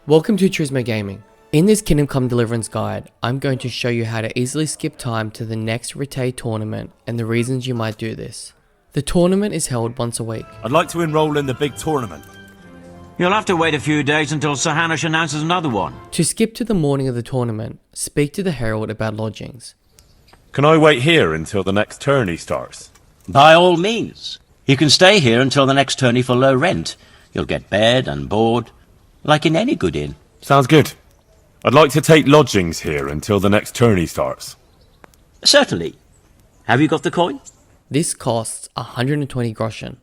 Welcome to Trismo Gaming. In this Kingdom Come Deliverance guide, I'm going to show you how to easily skip time to the next Rite tournament and the reasons you might do this. The tournament is held once a week. I'd like to enroll in the big tournament. You'll have to wait a few days until Sir Hanush announces another one. To skip to the morning of the tournament, speak to the Herald about lodgings. Can I wait here until the next tourney starts? By all means. You can stay here until the next tourney for low rent. You'll get bed and board, like in any good inn. Sounds good. I'd like to take lodgings here until the next tourney starts. Certainly. Have you got the coin? This costs 120 groschen.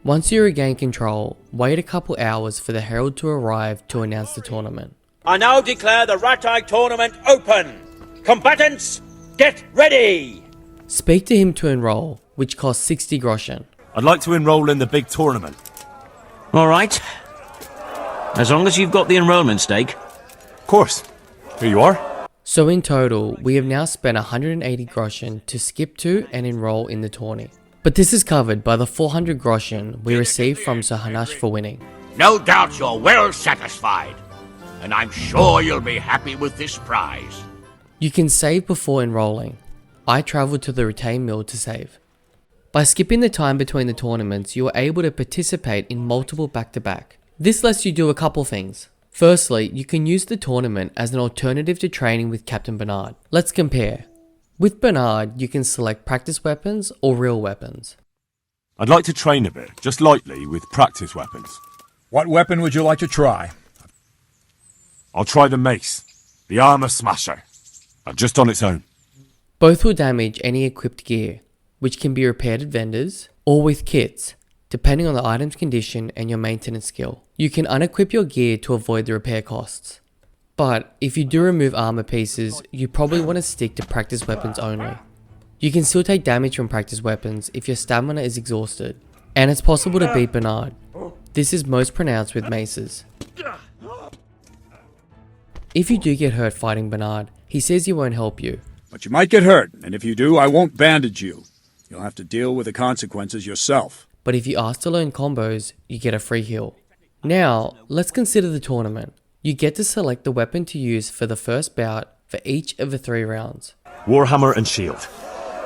Once you regain control, wait a couple hours for the Herald to arrive to announce the tournament. I now declare the Rite tournament open. Combatants, get ready! Speak to him to enroll, which costs 60 groschen. I'd like to enroll in the big tournament. All right. As long as you've got the enrollment stake. Of course. Here you are. So in total, we have now spent 180 groschen to skip to and enroll in the tourney. But this is covered by the 400 groschen we received from Sir Hanush for winning. No doubt you're well satisfied, and I'm sure you'll be happy with this prize. You can save before enrolling. I travelled to the retain mill to save. By skipping the time between the tournaments, you are able to participate in multiple back-to-back. This lets you do a couple things. Firstly, you can use the tournament as an alternative to training with Captain Bernard. Let's compare. With Bernard, you can select practice weapons or real weapons. I'd like to train a bit, just lightly, with practice weapons. What weapon would you like to try? I'll try the mace, the armor smasher, just on its own. Both will damage any equipped gear, which can be repaired at vendors or with kits, depending on the item's condition and your maintenance skill. You can unequip your gear to avoid the repair costs. But if you do remove armor pieces, you probably want to stick to practice weapons only. You can still take damage from practice weapons if your stamina is exhausted, and it's possible to beat Bernard. This is most pronounced with maces. If you do get hurt fighting Bernard, he says he won't help you. But you might get hurt, and if you do, I won't bandage you. You'll have to deal with the consequences yourself. But if you ask to learn combos, you get a free heal. Now, let's consider the tournament. You get to select the weapon to use for the first bout for each of the 3 rounds. Warhammer and shield.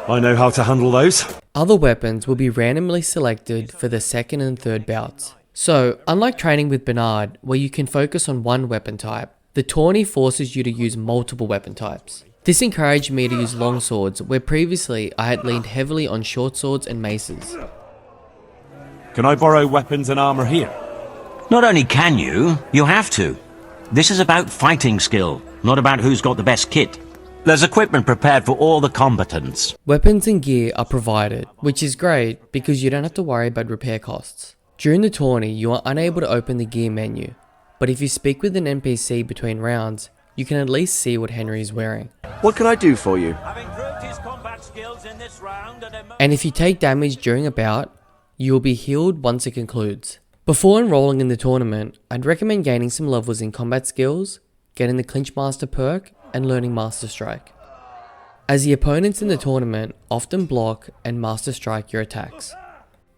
I know how to handle those. Other weapons will be randomly selected for the second and third bouts. So, unlike training with Bernard, where you can focus on one weapon type, the tourney forces you to use multiple weapon types. This encouraged me to use long swords, where previously I had leaned heavily on short swords and maces. Can I borrow weapons and armor here? Not only can you have to. This is about fighting skill, not about who's got the best kit. There's equipment prepared for all the combatants. Weapons and gear are provided, which is great because you don't have to worry about repair costs. During the tourney, you are unable to open the gear menu, but if you speak with an NPC between rounds, you can at least see what Henry is wearing. What can I do for you? Having proved his combat skills in this round And if you take damage during a bout, you will be healed once it concludes. Before enrolling in the tournament, I'd recommend gaining some levels in combat skills, getting the Clinch Master perk, and learning Master Strike, as the opponents in the tournament often block and Master Strike your attacks.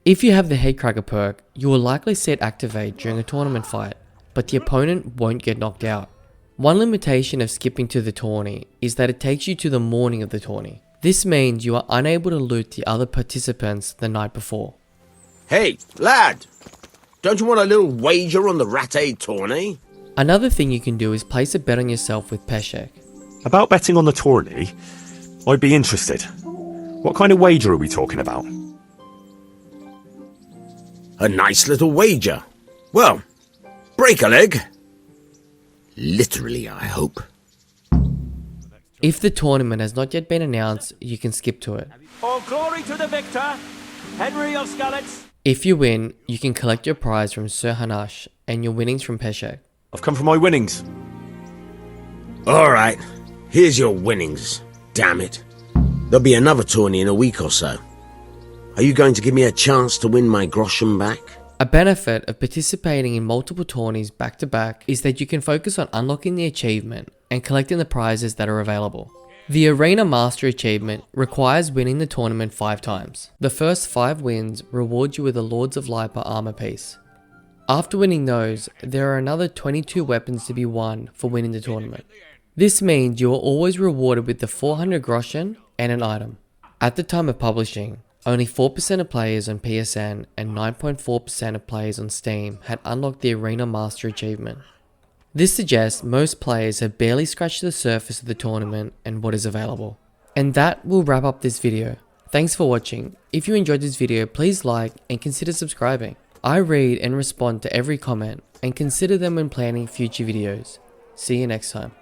If you have the Headcracker perk, you will likely see it activate during a tournament fight, but the opponent won't get knocked out. One limitation of skipping to the tourney is that it takes you to the morning of the tourney. This means you are unable to loot the other participants the night before. Hey, lad! Don't you want a little wager on the Rite tourney? Another thing you can do is place a bet on yourself with Peshek. About betting on the tourney, I'd be interested. What kind of wager are we talking about? A nice little wager. Well, break a leg. Literally, I hope. If the tournament has not yet been announced, you can skip to it. All glory to the victor, Henry of Skalitz. If you win, you can collect your prize from Sir Hanush and your winnings from Peshek. I've come for my winnings. All right, here's your winnings. Damn it. There'll be another tourney in a week or so. Are you going to give me a chance to win my groschen back? A benefit of participating in multiple tourneys back to back is that you can focus on unlocking the achievement and collecting the prizes that are available. The Arena Master achievement requires winning the tournament 5 times. The first 5 wins reward you with a Lords of Lipa armor piece. After winning those, there are another 22 weapons to be won for winning the tournament. This means you are always rewarded with the 400 groschen and an item. At the time of publishing, only 4% of players on PSN and 9.4% of players on Steam had unlocked the Arena Master achievement. This suggests most players have barely scratched the surface of the tournament and what is available. And that will wrap up this video. Thanks for watching. If you enjoyed this video, please like and consider subscribing. I read and respond to every comment and consider them when planning future videos. See you next time.